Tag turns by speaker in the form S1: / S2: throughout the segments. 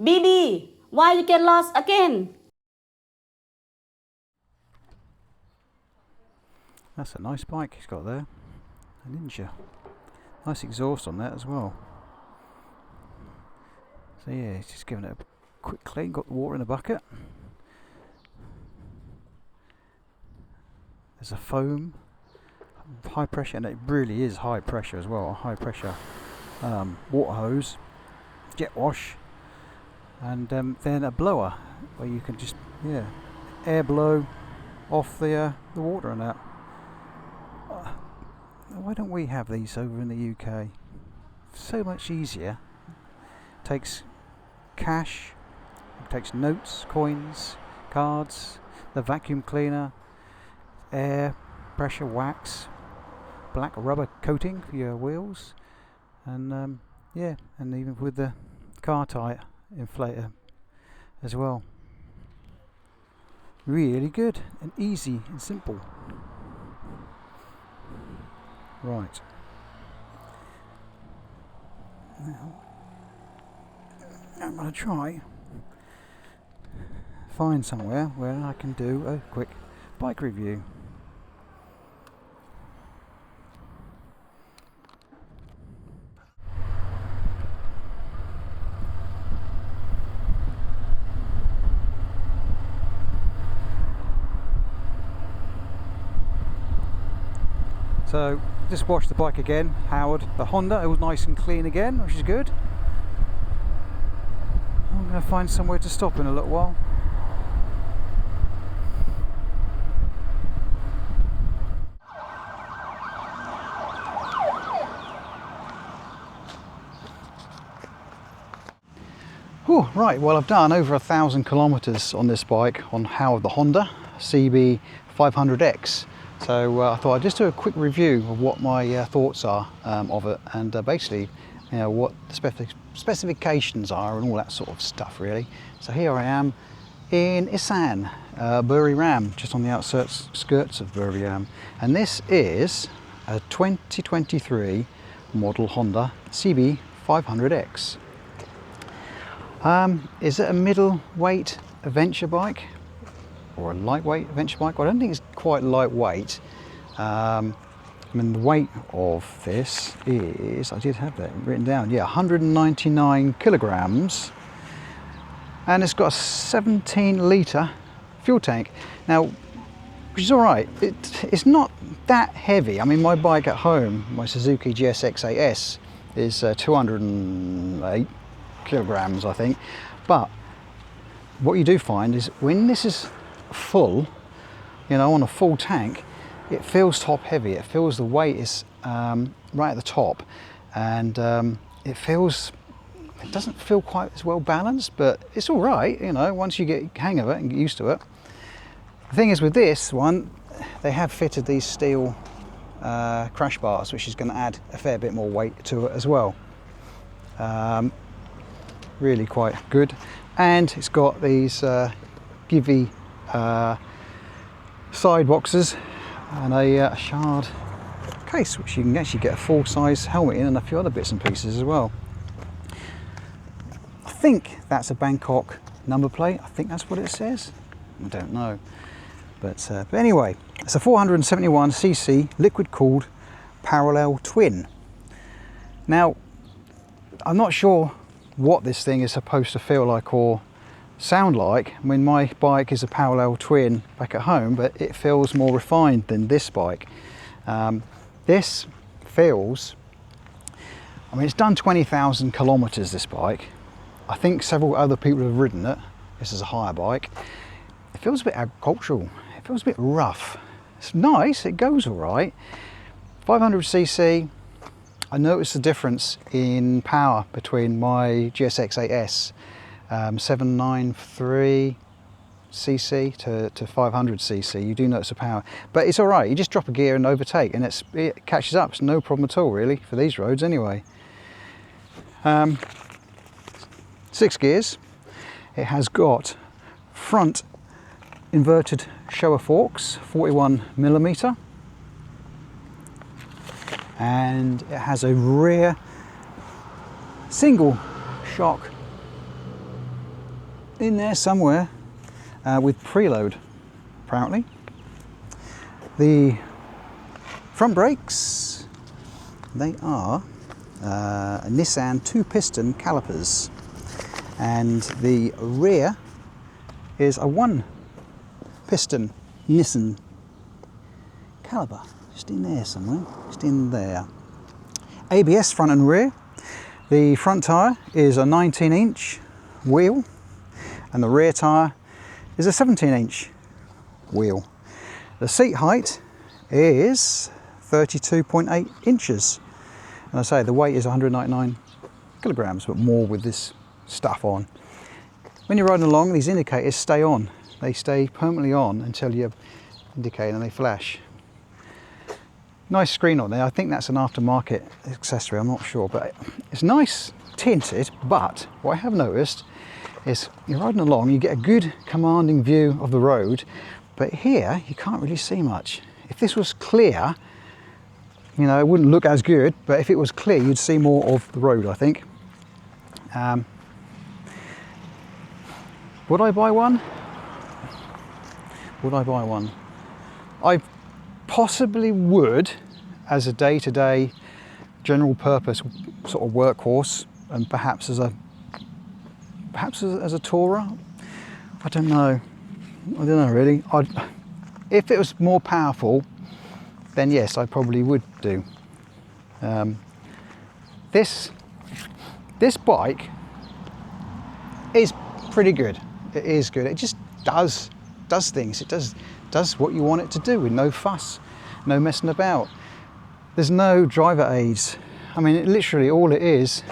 S1: BB, why you get lost again?
S2: That's a nice bike he's got there, a Ninja. Nice exhaust on that as well. So yeah, he's just giving it a quick clean, got the water in the bucket. There's a foam, high pressure, and it really is high pressure as well, a high pressure water hose, jet wash, and then a blower where you can just air blow off the water and that. Why don't we have these over in the UK? So much easier. Takes cash, it takes notes, coins, cards, the vacuum cleaner, air pressure wax, black rubber coating for your wheels, and and even with the car tire inflator as well. Really good and easy and simple. Right. Now I'm going to try find somewhere where I can do a quick bike review. So just watched the bike again, Howard, the Honda. It was nice and clean again, which is good. I'm going to find somewhere to stop in a little while. Whew, right, well, I've done over 1,000 kilometers on this bike on Howard the Honda cb500x. So I thought I'd just do a quick review of what my thoughts are of it, and basically, you know, what the specifications are and all that sort of stuff, really. So here I am in Isan, Buriram, just on the skirts of Buriram, and this is a 2023 model Honda cb500x. Is it a middleweight adventure bike or a lightweight adventure bike? Well, I don't think it's quite lightweight. I mean, the weight of this is, I did have that written down, yeah, 199 kilograms, and it's got a 17-litre fuel tank. Now, which is all right. It's not that heavy. I mean, my bike at home, my Suzuki GSX-AS, is 208 kilograms, I think. But what you do find is when this is full, you know, on a full tank, it feels top heavy. It feels the weight is right at the top, and it doesn't feel quite as well balanced, but it's all right, you know, once you get hang of it and get used to it. The thing is, with this one, they have fitted these steel crash bars, which is going to add a fair bit more weight to it as well. Really quite good. And it's got these Givy side boxes and a shard case, which you can actually get a full-size helmet in, and a few other bits and pieces as well. I think that's a Bangkok number plate. I think that's what it says. I don't know. But anyway, it's a 471cc liquid-cooled parallel twin. Now, I'm not sure what this thing is supposed to feel like or sound like. I mean, my bike is a parallel twin back at home, but it feels more refined than this bike. This feels, I mean, it's done 20,000 kilometers, this bike. I think several other people have ridden it. This is a hire bike. It feels a bit agricultural. It feels a bit rough. It's nice, it goes all right. 500cc. I noticed the difference in power between my GSX-AS 793cc to 500cc. You do notice the power, but it's all right. You just drop a gear and overtake, and it catches up. It's no problem at all, really, for these roads anyway. 6 gears. It has got front inverted shower forks, 41mm. And it has a rear single shock in there somewhere with preload, apparently. The front brakes, they are a Nissan 2-piston calipers, and the rear is a 1-piston Nissan caliper, just in there somewhere, just in there. ABS front and rear. The front tyre is a 19-inch wheel, and the rear tyre is a 17-inch wheel. The seat height is 32.8 inches. And I say the weight is 199 kilograms, but more with this stuff on. When you're riding along, these indicators stay on. They stay permanently on until you indicate and they flash. Nice screen on there. I think that's an aftermarket accessory, I'm not sure, but it's nice tinted. But what I have noticed is you're riding along, you get a good commanding view of the road, but here you can't really see much. If this was clear, you know, it wouldn't look as good, but if it was clear, you'd see more of the road, I think. Would I buy one? Would I buy one? I possibly would, as a day-to-day general purpose sort of workhorse, and perhaps as a tourer. I don't know really. If it was more powerful, then yes, I probably would do. This bike is pretty good. It is good. It just does things. It does what you want it to do with no fuss, no messing about. There's no driver aids. I mean, literally all it is.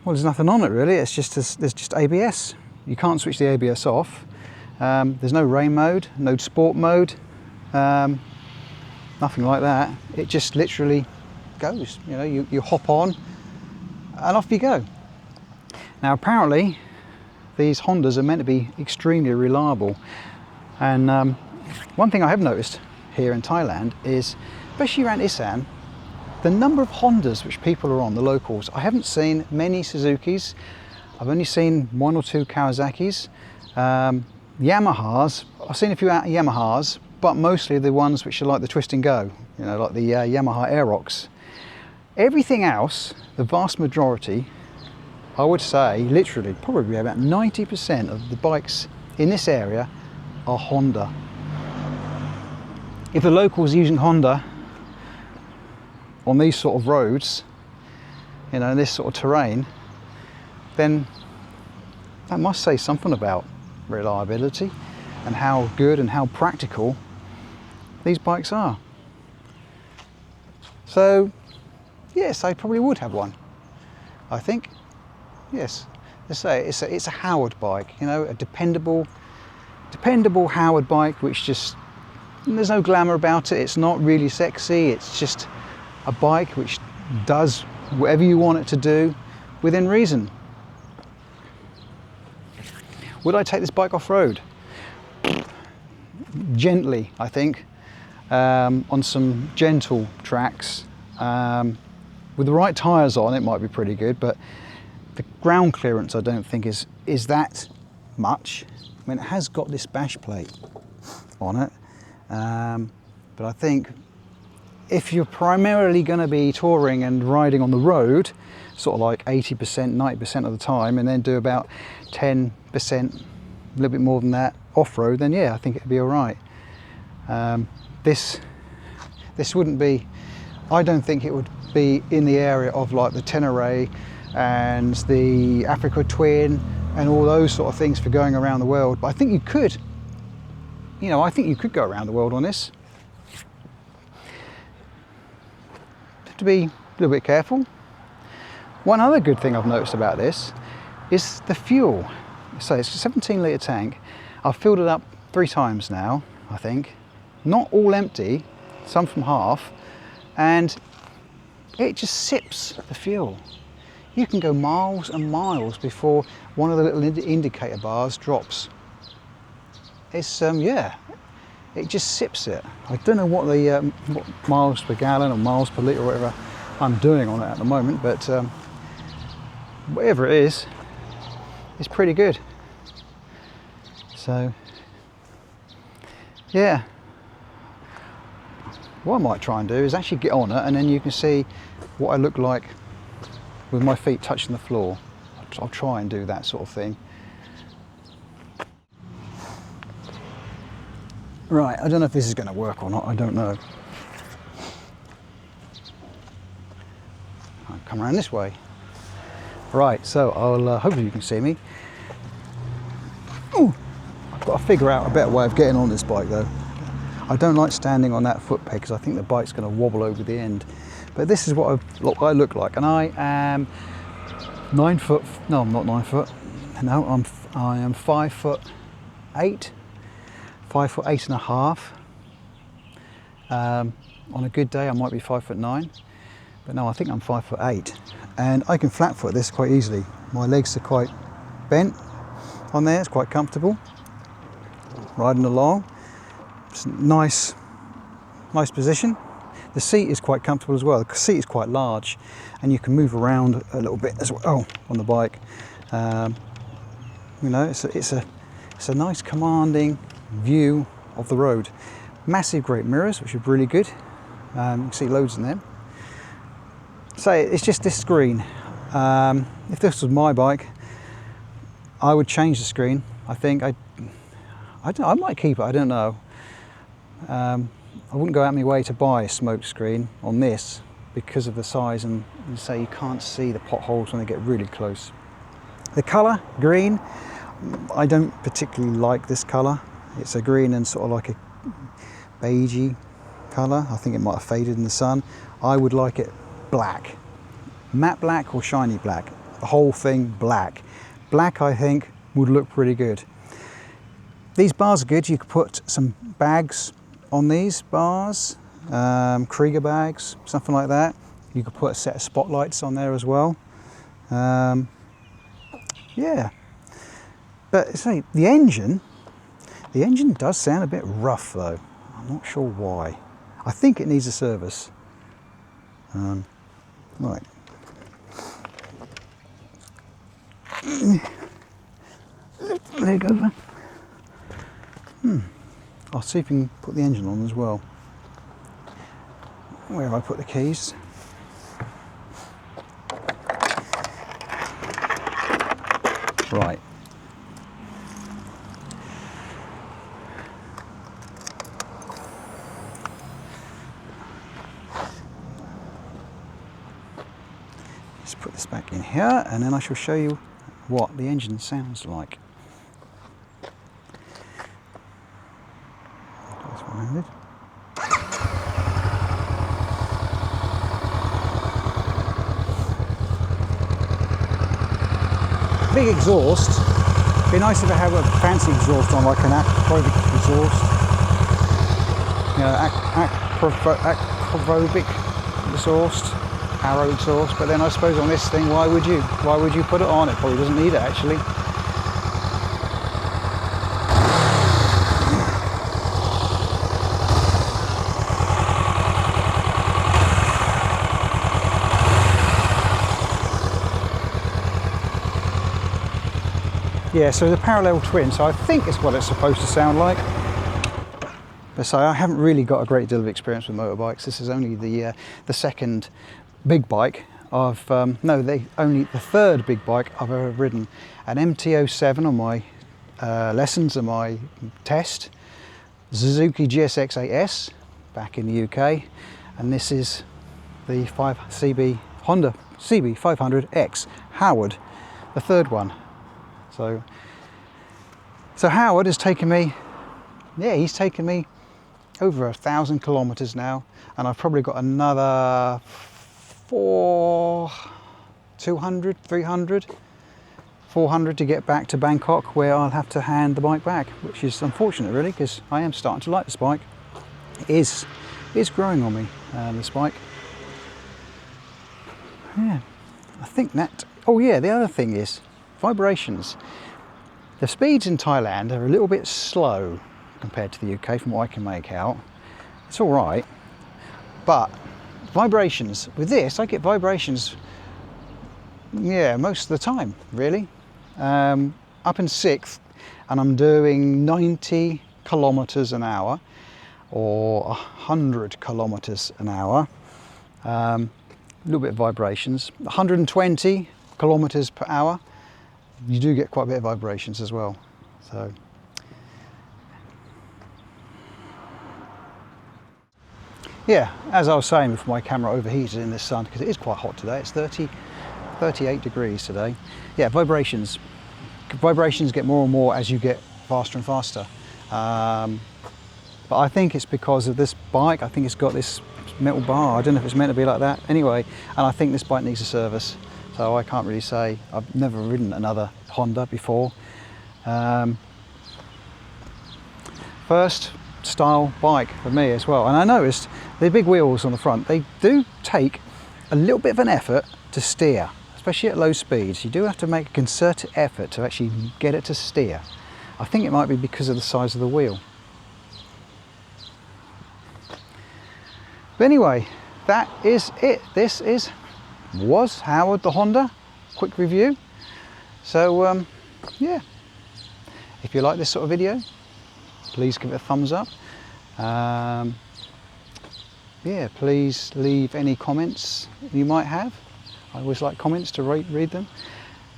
S2: Well, there's nothing on it really. It's just there's just ABS. You can't switch the ABS off. There's no rain mode, no sport mode, nothing like that. It just literally goes. You know, you hop on and off you go. Now apparently these Hondas are meant to be extremely reliable, and one thing I have noticed here in Thailand is, especially around Isan, the number of Hondas which people are on, the locals. I haven't seen many Suzukis. I've only seen 1 or 2 Kawasaki's. Yamahas, I've seen a few Yamahas, but mostly the ones which are like the twist and go, you know, like the Yamaha Aerox. Everything else, the vast majority, I would say literally probably about 90% of the bikes in this area are Honda. If the locals are using Honda on these sort of roads, you know, in this sort of terrain, then that must say something about reliability and how good and how practical these bikes are. So yes, I probably would have one, I think. Yes, let's say it's a Howard bike, you know, a dependable Howard bike, which just, there's no glamour about it. It's not really sexy. It's just a bike which does whatever you want it to do within reason. Would I take this bike off-road? Gently, I think, on some gentle tracks. With the right tyres on, it might be pretty good, but the ground clearance I don't think is that much. I mean, it has got this bash plate on it, but I think if you're primarily going to be touring and riding on the road, sort of like 80%, 90% of the time, and then do about 10%, a little bit more than that off-road, then yeah, I think it'd be all right. This wouldn't be, I don't think it would be in the area of like the Tenere and the Africa Twin and all those sort of things for going around the world, but I think you could, you know, I think you could go around the world on this. Have to be a little bit careful. One other good thing I've noticed about this is the fuel. So it's a 17-litre tank. I've filled it up 3 times now, I think. Not all empty, some from half, and it just sips the fuel. You can go miles and miles before one of the little indicator bars drops. It's, yeah, it just sips it. I don't know what the what miles per gallon or miles per litre or whatever I'm doing on it at the moment, but whatever it is, is pretty good. So yeah, what I might try and do is actually get on it, and then you can see what I look like with my feet touching the floor. I'll try and do that sort of thing. Right, I don't know if this is going to work or not, I don't know. I'll come around this way. Right, so I'll hopefully you can see me. Ooh, I've got to figure out a better way of getting on this bike though. I don't like standing on that foot peg because I think the bike's going to wobble over the end. But this is what I look like, and I am 9 foot. No, I'm not 9 foot. No, I am 5 foot 8, 5 foot 8.5. On a good day, I might be 5 foot 9, but no, I think I'm 5 foot 8, and I can flat foot this quite easily. My legs are quite bent on there; it's quite comfortable. Riding along, it's a nice position. The seat is quite comfortable as well. The seat is quite large, and you can move around a little bit as well on the bike. You know, it's a nice commanding view of the road. Massive great mirrors, which are really good. You can see loads in them. So it's just this screen. If this was my bike, I would change the screen. I think I might keep it. I don't know. I wouldn't go out of my way to buy a smoke screen on this because of the size, and say you can't see the potholes when they get really close. The colour, green, I don't particularly like this colour. It's a green and sort of like a beigey colour. I think it might have faded in the sun. I would like it black. Matte black or shiny black. The whole thing black. Black, I think, would look pretty good. These bars are good. You could put some bags on these bars, Krieger bags, something like that. You could put a set of spotlights on there as well. Yeah, but say the engine does sound a bit rough though. I'm not sure why. I think it needs a service. Right. There you go. I'll see if we can put the engine on as well. Where have I put the keys? Right. Let's put this back in here, and then I shall show you what the engine sounds like. That's one-handed. Big exhaust. Be nice if I have a fancy exhaust on, like an acrobic exhaust. You know, acrobic exhaust, arrow exhaust. But then I suppose on this thing, why would you put it on? It probably doesn't need it actually. Yeah, so the parallel twin, so I think it's what it's supposed to sound like. But so I haven't really got a great deal of experience with motorbikes. This is only the second big bike I've, only the third big bike I've ever ridden. An MT-07 on my lessons and my test, Suzuki GSX-8S back in the UK, and this is the Honda cb500x, Howard, the third one. So Howard has taken me, he's taken me over 1,000 kilometers now, and I've probably got another 200, 300, 400 to get back to Bangkok, where I'll have to hand the bike back, which is unfortunate really, because I am starting to like this bike. It is growing on me, this bike. Yeah, I think that, oh yeah, the other thing is vibrations. The speeds in Thailand are a little bit slow compared to the UK from what I can make out. It's all right, but vibrations, with this I get vibrations, yeah, most of the time really. up in 6th, and I'm doing 90 kilometers an hour or 100 kilometers an hour. A little bit of vibrations. 120 kilometers per hour, you do get quite a bit of vibrations as well. So yeah, as I was saying before my camera overheated in this sun, because it is quite hot today, it's 38 degrees today. Yeah, vibrations get more and more as you get faster and faster. But I think it's because of this bike. I think it's got this metal bar. I don't know if it's meant to be like that. Anyway, and I think this bike needs a service. So I can't really say. I've never ridden another Honda before. First style bike for me as well. And I noticed the big wheels on the front, they do take a little bit of an effort to steer, especially at low speeds. You do have to make a concerted effort to actually get it to steer. I think it might be because of the size of the wheel. But anyway, that is it. This was Howard the Honda. Quick review. So yeah, if you like this sort of video, please give it a thumbs up. Yeah, please leave any comments you might have. I always like comments to read them.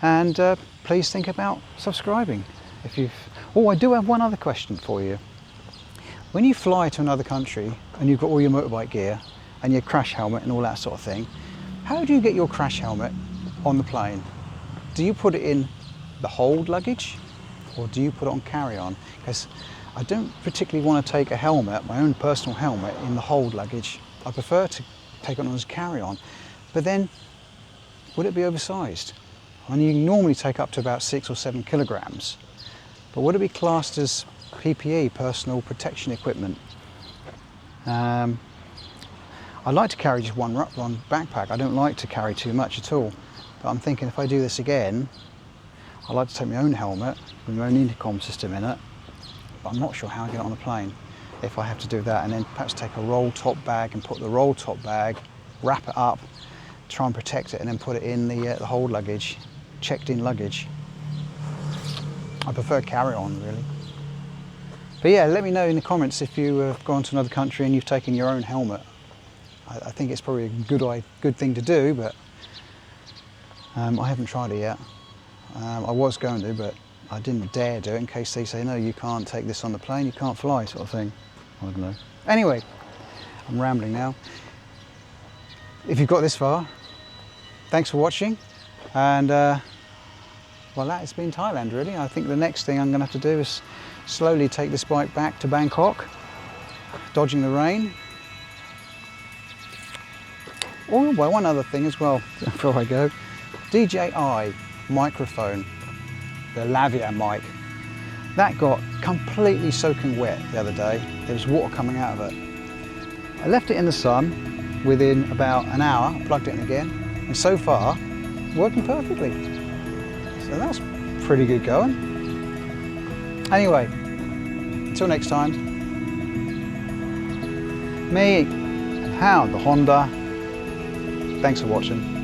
S2: And please think about subscribing. If you've... Oh, I do have one other question for you. When you fly to another country and you've got all your motorbike gear and your crash helmet and all that sort of thing, how do you get your crash helmet on the plane? Do you put it in the hold luggage or do you put it on carry-on? Because I don't particularly want to take a helmet, my own personal helmet, in the hold luggage. I prefer to take it on as carry-on. But then, would it be oversized? I mean, you normally take up to about 6 or 7 kilograms. But would it be classed as PPE, personal protection equipment? I like to carry just one backpack. I don't like to carry too much at all. But I'm thinking if I do this again, I'd like to take my own helmet with my own intercom system in it. But I'm not sure how I get it on the plane if I have to do that, and then perhaps take a roll top bag and put the roll top bag, wrap it up, try and protect it, and then put it in the hold luggage, checked in luggage. I prefer carry-on really. But yeah, let me know in the comments if you have gone to another country and you've taken your own helmet. I think it's probably a good thing to do, but I haven't tried it yet. I was going to, but I didn't dare do it in case they say, no, you can't take this on the plane, you can't fly, sort of thing. I don't know. Anyway, I'm rambling now. If you've got this far, thanks for watching. And well, that has been Thailand really. I think the next thing I'm going to have to do is slowly take this bike back to Bangkok, dodging the rain. Oh, well, one other thing as well before I go. DJI microphone, the Lavia mic, that got completely soaking wet the other day. There was water coming out of it. I left it in the sun. Within about an hour, plugged it in again, and so far, working perfectly. So that's pretty good going. Anyway, until next time, me and Howard the Honda, thanks for watching.